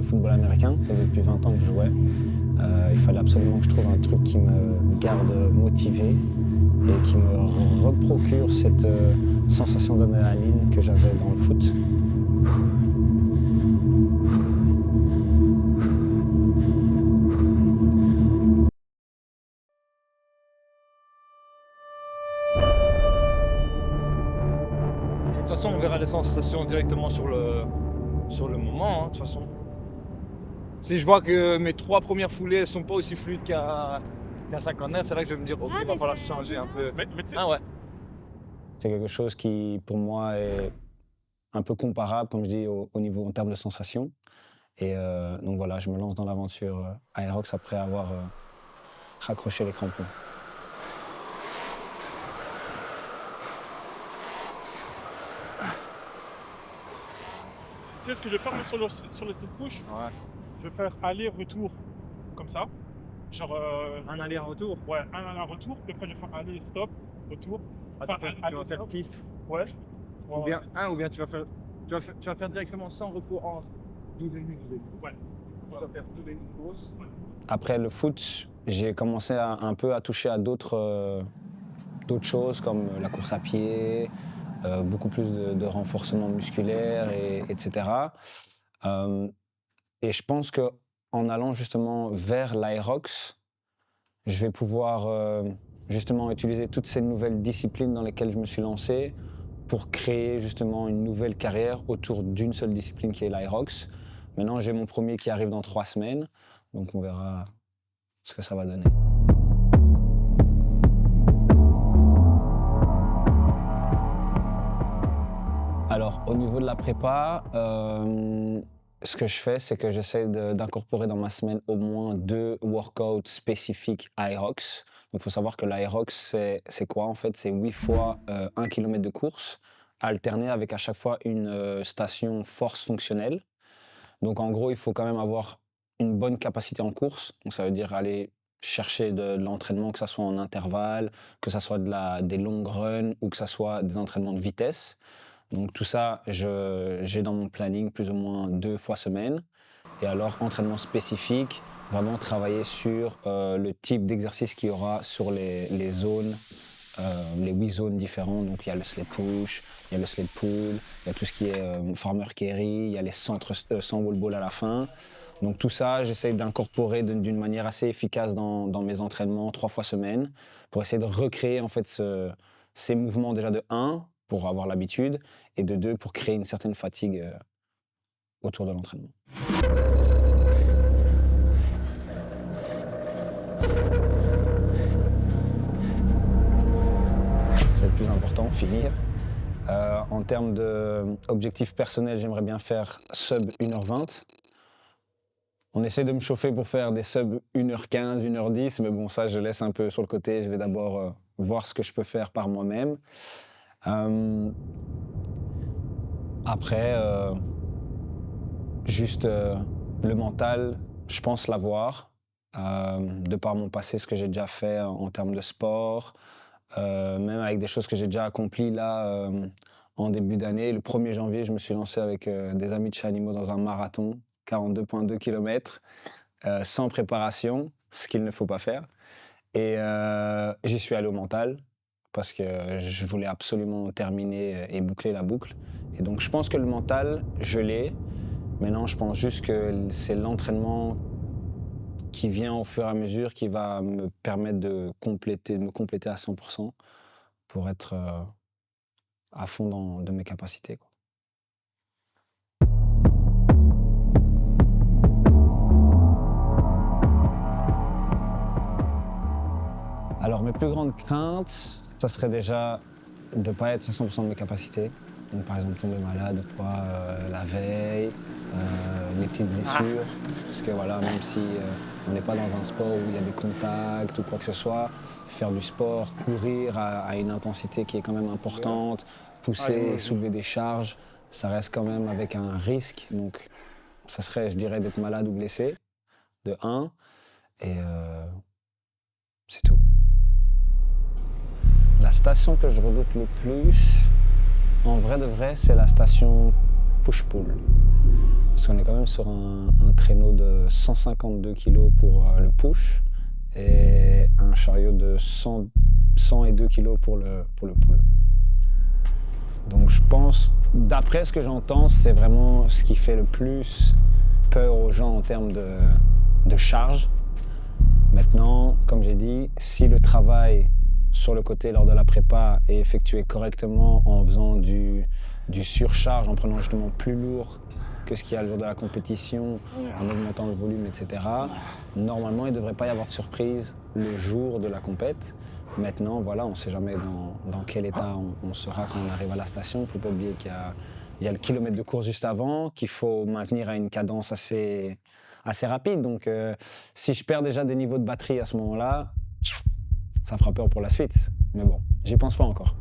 de football américain, ça fait depuis 20 ans que je jouais. Il fallait absolument que je trouve un truc qui me garde motivé et qui me reprocure cette sensation d'adrénaline que j'avais dans le foot. De toute façon, on verra les sensations directement sur le moment, hein, de toute façon. Si je vois que mes 3 premières foulées ne sont pas aussi fluides qu'un 50 c'est là que je vais me dire, ok, il va falloir changer un peu. Mais Ah ouais. C'est quelque chose qui, pour moi, est un peu comparable, comme je dis, au niveau en termes de sensations. Et donc voilà, je me lance dans l'aventure Aerox après avoir raccroché les crampons. tu sais ce que je vais faire moi, sur le step push? Ouais. Je vais faire aller-retour comme ça. Genre. Un aller-retour. Ouais, un aller-retour. Puis après, je vais faire aller-stop, retour. Ah, tu vas faire pif. Ouais. Ou bien tu vas faire directement sans repos en 12 minutes. Ouais. Tu vas faire 12 minutes de pause. Après le foot, j'ai commencé un peu à toucher à d'autres choses comme la course à pied, beaucoup plus de renforcement musculaire, etc. Et je pense qu'en allant justement vers l'Aerox, je vais pouvoir justement utiliser toutes ces nouvelles disciplines dans lesquelles je me suis lancé pour créer justement une nouvelle carrière autour d'une seule discipline qui est l'Aerox. Maintenant, j'ai mon premier qui arrive dans 3 semaines, donc on verra ce que ça va donner. Alors, au niveau de la prépa, ce que je fais, c'est que j'essaie d'incorporer dans ma semaine au moins 2 workouts spécifiques Aerox. Donc, il faut savoir que l'Aerox, c'est quoi en fait? C'est 8 fois 1 km de course, alterné avec à chaque fois une station force fonctionnelle. Donc, en gros, il faut quand même avoir une bonne capacité en course. Donc, ça veut dire aller chercher de l'entraînement, que ce soit en intervalle, que ce soit des longues runs ou que ce soit des entraînements de vitesse. Donc tout ça, j'ai dans mon planning plus ou moins 2 fois semaine. Et alors, entraînement spécifique, vraiment travailler sur le type d'exercice qu'il y aura sur les zones, les 8 zones différentes. Donc il y a le sled push, il y a le sled pull, il y a tout ce qui est farmer carry, il y a les centres 100 wall ball à la fin. Donc tout ça, j'essaie d'incorporer d'une manière assez efficace dans mes entraînements 3 fois semaine pour essayer de recréer en fait ces mouvements déjà de 1 pour avoir l'habitude et de 2 pour créer une certaine fatigue autour de l'entraînement. C'est le plus important, finir. En termes d'objectifs personnels, j'aimerais bien faire sub 1h20. On essaie de me chauffer pour faire des sub 1h15, 1h10, mais bon, ça, je laisse un peu sur le côté. Je vais d'abord voir ce que je peux faire par moi-même. Après, juste le mental, je pense l'avoir. De par mon passé, ce que j'ai déjà fait en termes de sport, même avec des choses que j'ai déjà accomplies là en début d'année. Le 1er janvier, je me suis lancé avec des amis de chez Animaux dans un marathon, 42,2 km, sans préparation, ce qu'il ne faut pas faire. Et j'y suis allé au mental parce que je voulais absolument terminer et boucler la boucle. Et donc je pense que le mental, je l'ai. Maintenant, je pense juste que c'est l'entraînement qui vient au fur et à mesure qui va me permettre de me compléter à 100% pour être à fond de mes capacités, quoi. Alors mes plus grandes craintes, ça serait déjà de ne pas être à 100% de mes capacités. Donc, par exemple tomber malade la veille, les petites blessures. Parce que voilà, même si on n'est pas dans un sport où il y a des contacts ou quoi que ce soit, faire du sport, courir à une intensité qui est quand même importante, pousser, soulever des charges, ça reste quand même avec un risque. Donc ça serait, je dirais, d'être malade ou blessé, de 1. Et c'est tout. La station que je redoute le plus, en vrai de vrai, c'est la station push-pull. Parce qu'on est quand même sur un traîneau de 152 kg pour le push et un chariot de 102 kg pour le pull. Donc je pense, d'après ce que j'entends, c'est vraiment ce qui fait le plus peur aux gens en termes de charge. Maintenant, comme j'ai dit, si le travail sur le côté lors de la prépa est effectué correctement en faisant du surcharge, en prenant justement plus lourd que ce qu'il y a le jour de la compétition, en augmentant le volume, etc., normalement, il ne devrait pas y avoir de surprise le jour de la compète. Maintenant, voilà, on ne sait jamais dans quel état on sera quand on arrive à la station. Il ne faut pas oublier qu'il y a le kilomètre de course juste avant, qu'il faut maintenir à une cadence assez rapide. Donc, si je perds déjà des niveaux de batterie à ce moment-là, ça fera peur pour la suite. Mais bon, j'y pense pas encore.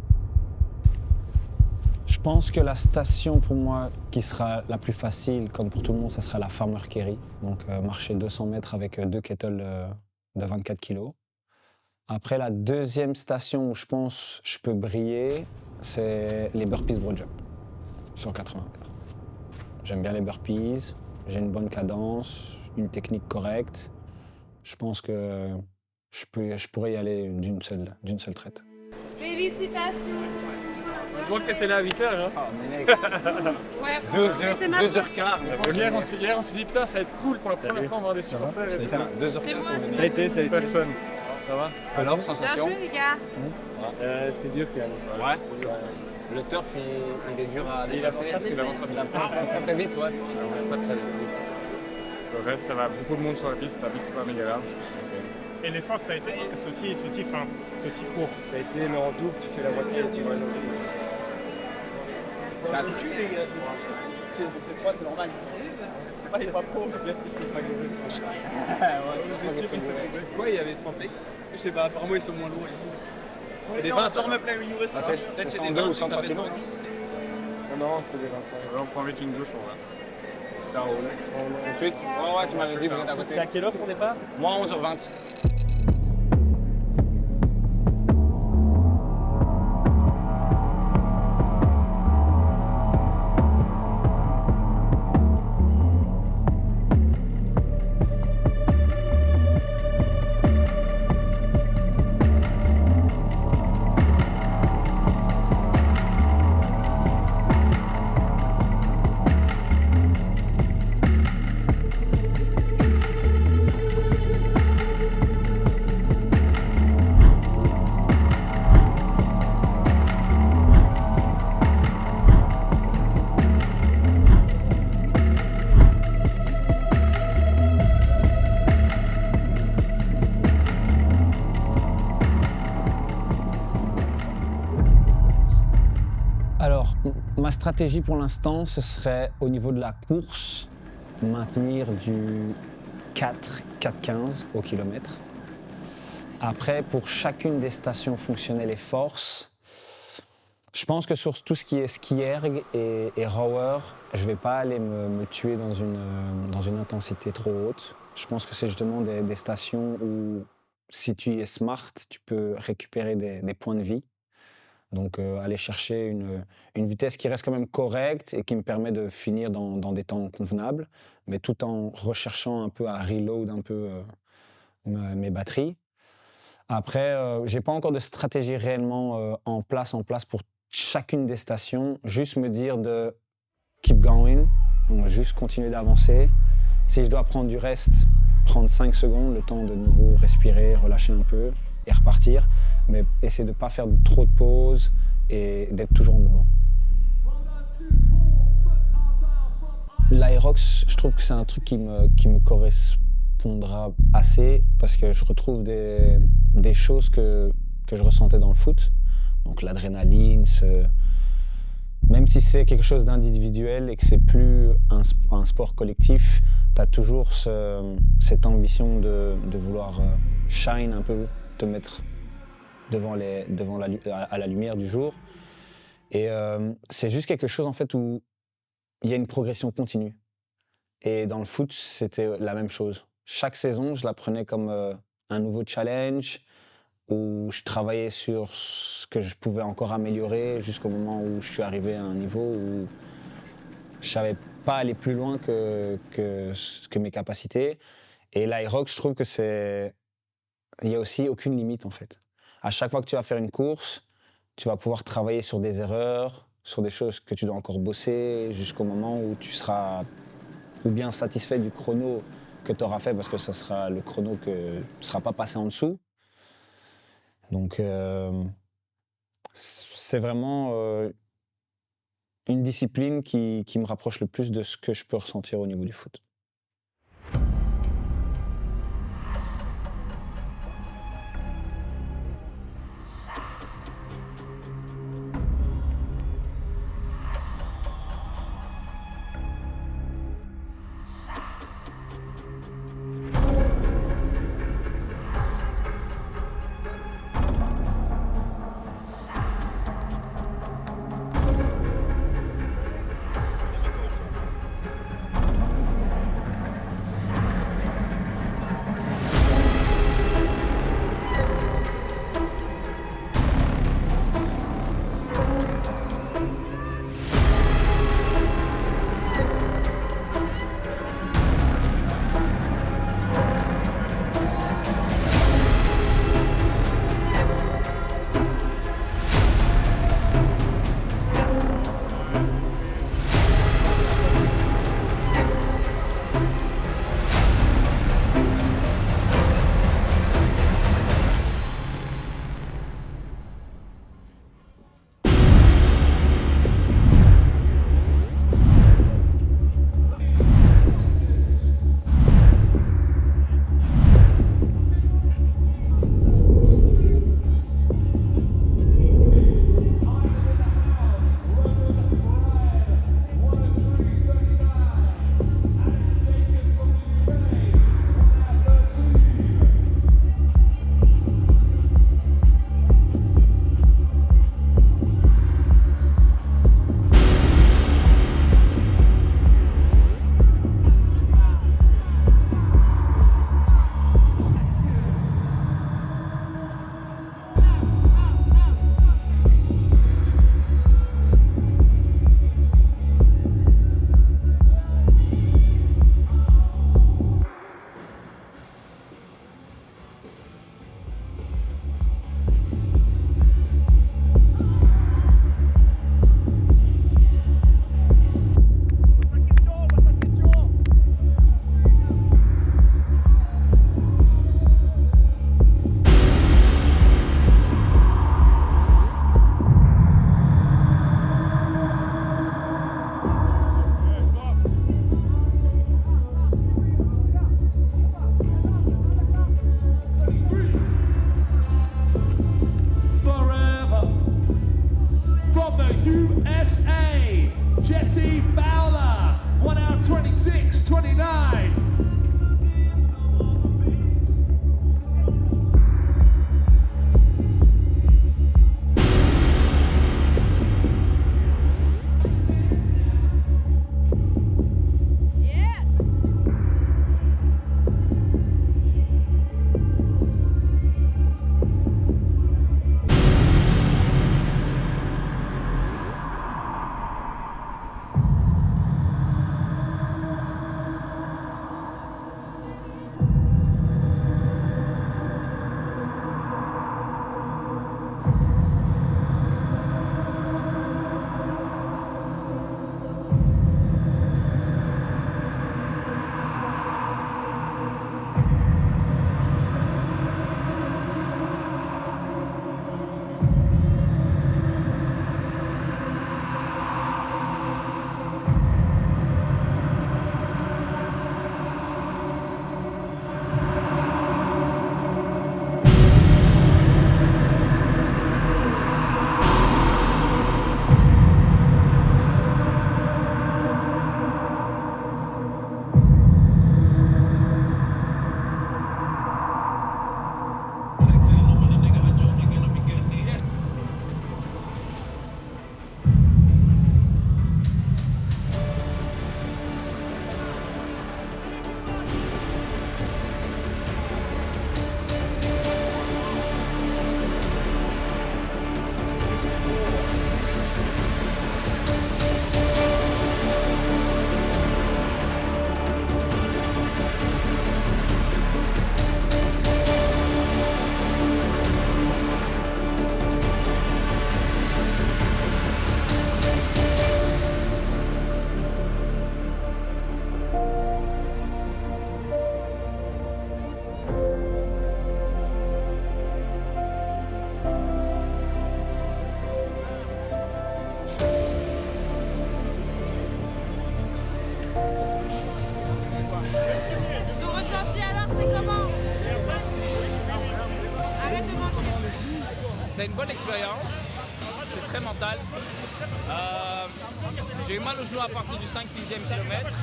Je pense que la station pour moi qui sera la plus facile, comme pour tout le monde, ça sera la Farmer Carry. Donc, marcher 200 mètres avec 2 kettles de 24 kg. Après, la deuxième station où je pense je peux briller, c'est les burpees broad jump sur 80 mètres. J'aime bien les burpees, j'ai une bonne cadence, une technique correcte. Je pense que je pourrais y aller d'une seule traite. Félicitations. Je vois que t'étais là à 8h. Hein. Ah, mais mec, Ouais, franchement, c'est ma 2h15. Hier, on s'est dit, putain, ça va être cool pour la première fois, on va voir des supporters. 2h15. Ça a été personne. Ça va? Alors, Bien sensation? joué, les gars. C'était dur quand même. Ouais. Le turf, il est dur à déplacer. Il avance pas vite. Pas très vite, ouais. Il avance pas très vite. Le reste, ça va beaucoup de monde sur la piste est pas méga large. Et l'effort, ça a été parce que c'est aussi fin, c'est aussi court. Ça a été, mais en double, tu fais la moitié et tu vas. T'es habitué les gars, cette fois c'est normal. Il est pas pauvre, bien que c'est pas grave. On était sûr qu'il s'était trompé. Pourquoi il y avait 3 plaques? Je sais pas, apparemment ils sont moins lourds ici. C'est des 20 sur mes plaques, il nous reste. C'est 102 ou 103 kg? Non, c'est des 20. On prend vite une douche, on va. T'as un roule. Tout de suite? Ouais, tu m'avais dit, vous êtes à côté. C'est à quelle heure ton départ? Moi, 11h20. Alors, ma stratégie pour l'instant, ce serait au niveau de la course, maintenir du 4,15 au kilomètre. Après, pour chacune des stations fonctionnelles et force, je pense que sur tout ce qui est ski erg et rower, je ne vais pas aller me tuer dans une intensité trop haute. Je pense que c'est justement des stations où, si tu es smart, tu peux récupérer des points de vie. Donc, aller chercher une vitesse qui reste quand même correcte et qui me permet de finir dans des temps convenables, mais tout en recherchant un peu à reload un peu mes batteries. Après, je n'ai pas encore de stratégie réellement en place pour chacune des stations. Juste me dire de keep going, donc juste continuer d'avancer. Si je dois prendre du rest, prendre 5 secondes, le temps de nouveau respirer, relâcher un peu et repartir. Mais essayer de ne pas faire trop de pauses et d'être toujours en mouvement. L'Aerox, je trouve que c'est un truc qui me correspondra assez parce que je retrouve des choses que je ressentais dans le foot. Donc l'adrénaline, même si c'est quelque chose d'individuel et que c'est plus un sport collectif, tu as toujours cette ambition de vouloir shine un peu, te mettre à la lumière du jour. Et c'est juste quelque chose en fait où il y a une progression continue. Et dans le foot, c'était la même chose. Chaque saison, je la prenais comme un nouveau challenge où je travaillais sur ce que je pouvais encore améliorer jusqu'au moment où je suis arrivé à un niveau où Je savais pas aller plus loin que mes capacités. Et l'Aerox, je trouve que il y a aussi aucune limite en fait. À chaque fois que tu vas faire une course, tu vas pouvoir travailler sur des erreurs, sur des choses que tu dois encore bosser jusqu'au moment où tu seras ou bien satisfait du chrono que tu auras fait parce que ce sera le chrono que tu ne seras pas passé en dessous. Donc c'est vraiment une discipline qui me rapproche le plus de ce que je peux ressentir au niveau du foot. c'est une bonne expérience. C'est très mental. J'ai eu mal au genou à partir du 5-6e kilomètre.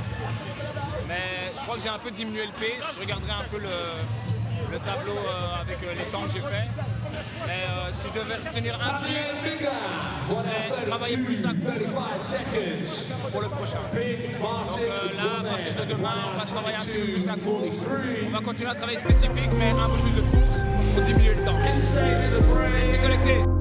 Mais je crois que j'ai un peu diminué le pace. Je regarderai un peu le tableau avec les temps que j'ai fait. Mais si je devais retenir un truc, ce serait travailler plus la course pour le prochain. Donc là, à partir de demain, on va travailler un peu plus la course. On va continuer à travailler spécifique, mais un peu plus de course pour diminuer le temps. Restez connectés.